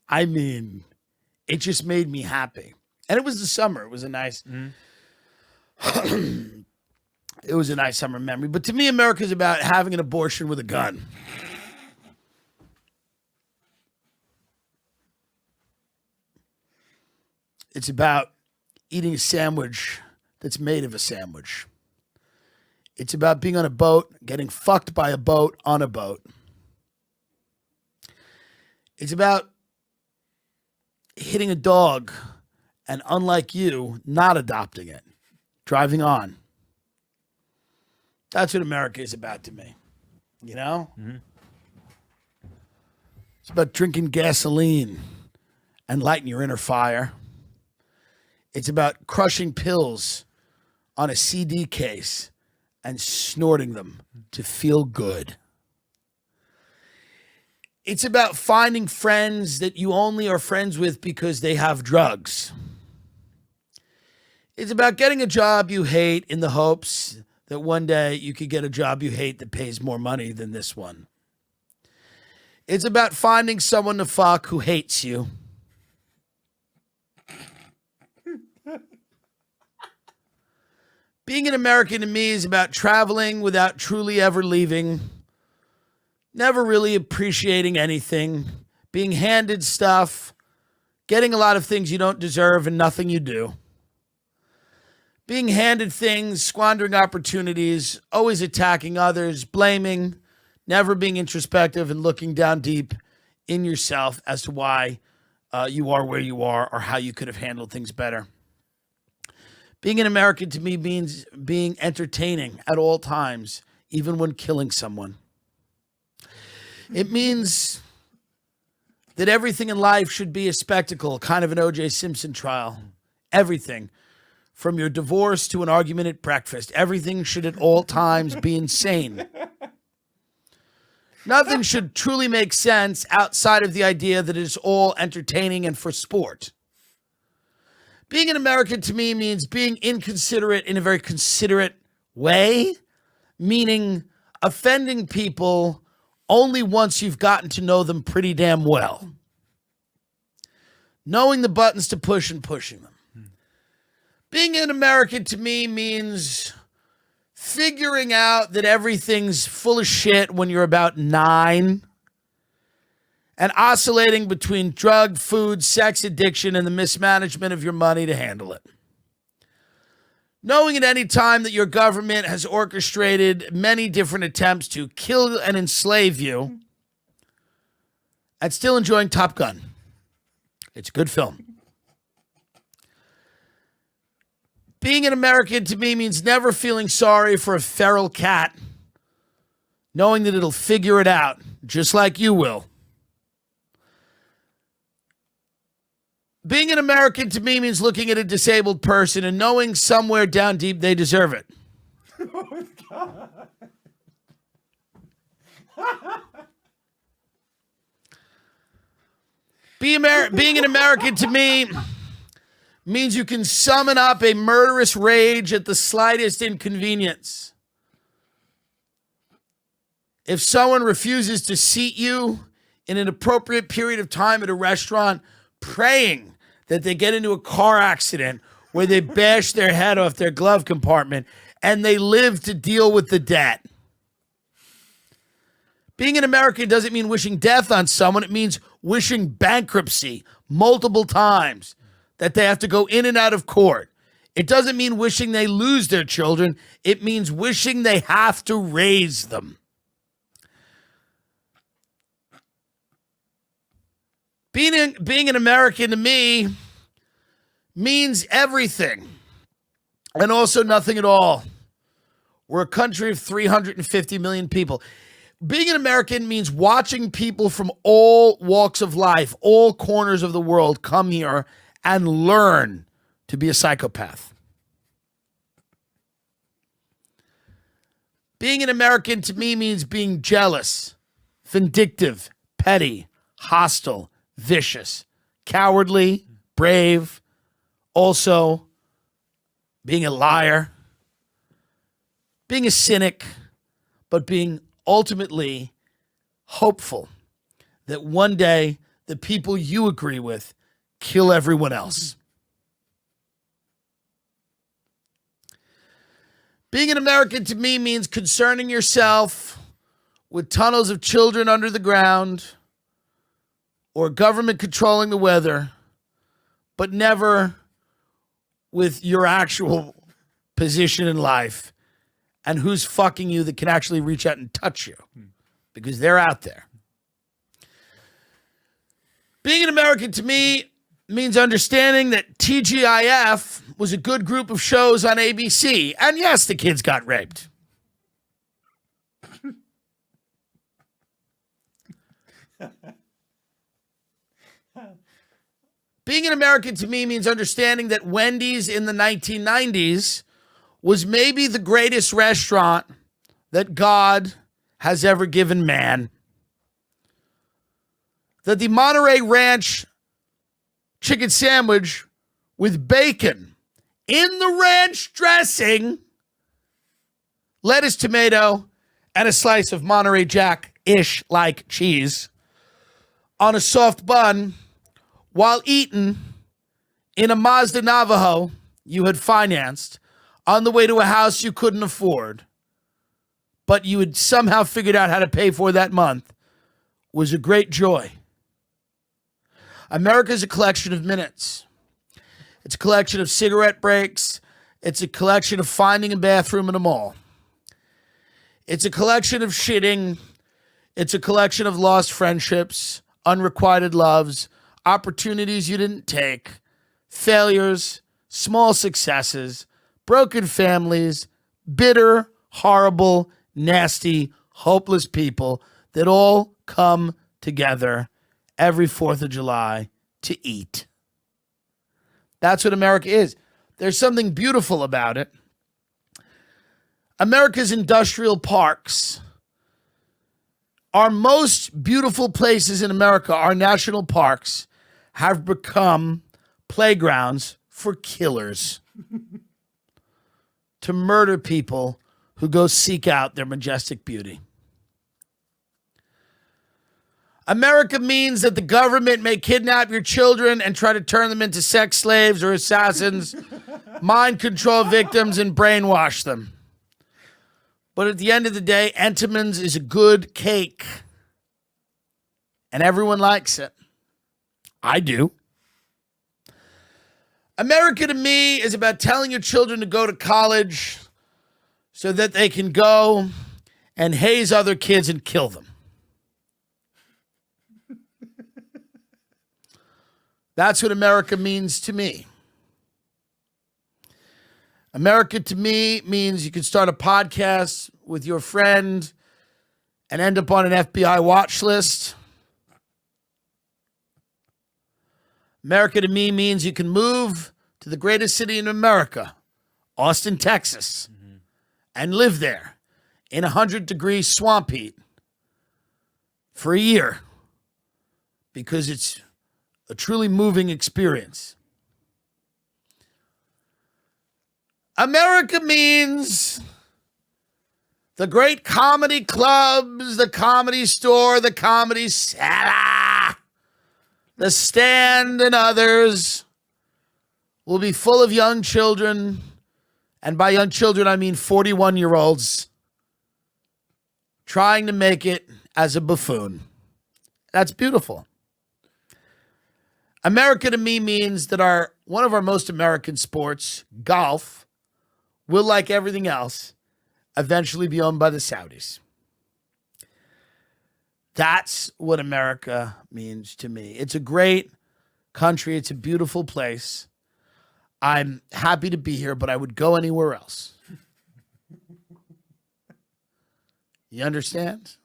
I mean, it just made me happy. And it was the summer. It was a nice, it was a nice summer memory. But to me, America's about having an abortion with a gun. It's about eating a sandwich that's made of a sandwich. It's about being on a boat, getting fucked by a boat on a boat. It's about hitting a dog and, unlike you, not adopting it, driving on. That's what America is about to me, you know? Mm-hmm. It's about drinking gasoline and lighting your inner fire. It's about crushing pills on a CD case and snorting them to feel good. It's about finding friends that you only are friends with because they have drugs. It's about getting a job you hate in the hopes that one day you could get a job you hate that pays more money than this one. It's about finding someone to fuck who hates you. Being an American to me is about traveling without truly ever leaving, never really appreciating anything, being handed stuff, getting a lot of things you don't deserve and nothing you do. Being handed things, squandering opportunities, always attacking others, blaming, never being introspective and looking down deep in yourself as to why you are where you are or how you could have handled things better. Being an American to me means being entertaining at all times, even when killing someone. It means that everything in life should be a spectacle, kind of an O.J. Simpson trial. Everything. From your divorce to an argument at breakfast. Everything should at all times be insane. Nothing should truly make sense outside of the idea that it is all entertaining and for sport. Being an American to me means being inconsiderate in a very considerate way, meaning offending people only once you've gotten to know them pretty damn well. Knowing the buttons to push and pushing them. Being an American to me means figuring out that everything's full of shit when you're about 9 and oscillating between drug, food, sex addiction, and the mismanagement of your money to handle it. Knowing at any time that your government has orchestrated many different attempts to kill and enslave you and still enjoying Top Gun. It's a good film. Being an American to me means never feeling sorry for a feral cat, knowing that it'll figure it out, just like you will. Being an American to me means looking at a disabled person and knowing somewhere down deep they deserve it. Oh, God. Being an American to me means you can summon up a murderous rage at the slightest inconvenience. If someone refuses to seat you in an appropriate period of time at a restaurant, praying that they get into a car accident where they bash their head off their glove compartment and they live to deal with the debt. Being an American doesn't mean wishing death on someone. It means wishing bankruptcy multiple times, that they have to go in and out of court. It doesn't mean wishing they lose their children. It means wishing they have to raise them. Being an American to me means everything and also nothing at all. We're a country of 350 million people. Being an American means watching people from all walks of life, all corners of the world come here and learn to be a psychopath. Being an American to me means being jealous, vindictive, petty, hostile, vicious, cowardly, brave, also being a liar, being a cynic, but being ultimately hopeful that one day the people you agree with kill everyone else. Being an American to me means concerning yourself with tunnels of children under the ground or government controlling the weather, but never with your actual position in life and who's fucking you that can actually reach out and touch you, because they're out there. Being an American to me means understanding that TGIF was a good group of shows on ABC. And yes, the kids got raped. Being an American to me means understanding that Wendy's in the 1990s was maybe the greatest restaurant that God has ever given man. That the Monterey Ranch chicken sandwich with bacon in the ranch dressing, lettuce, tomato, and a slice of Monterey Jack-ish like cheese on a soft bun while eaten in a Mazda Navajo you had financed on the way to a house you couldn't afford, but you had somehow figured out how to pay for that month, was a great joy. America is a collection of minutes. It's a collection of cigarette breaks. It's a collection of finding a bathroom in a mall. It's a collection of shitting. It's a collection of lost friendships, unrequited loves, opportunities you didn't take, failures, small successes, broken families, bitter, horrible, nasty, hopeless people that all come together every 4th of July to eat. That's what America is. There's something beautiful about it. America's industrial parks, our most beautiful places in America, our national parks, have become playgrounds for killers to murder people who go seek out their majestic beauty. America means that the government may kidnap your children and try to turn them into sex slaves or assassins, mind control victims, and brainwash them. But at the end of the day, Entenmann's is a good cake. And everyone likes it. I do. America to me is about telling your children to go to college so that they can go and haze other kids and kill them. That's what America means to me. America to me means you can start a podcast with your friend and end up on an FBI watch list. America to me means you can move to the greatest city in America, Austin, Texas, and live there in 100-degree swamp heat for a year because it's a truly moving experience. America means the great comedy clubs, the Comedy Store, the Comedy Cellar, the Stand, and others will be full of young children. And by young children, I mean 41-year-olds trying to make it as a buffoon. That's beautiful. America to me means that one of our most American sports, golf, will, like everything else, eventually be owned by the Saudis. That's what America means to me. It's a great country. It's a beautiful place. I'm happy to be here, but I would go anywhere else. You understand?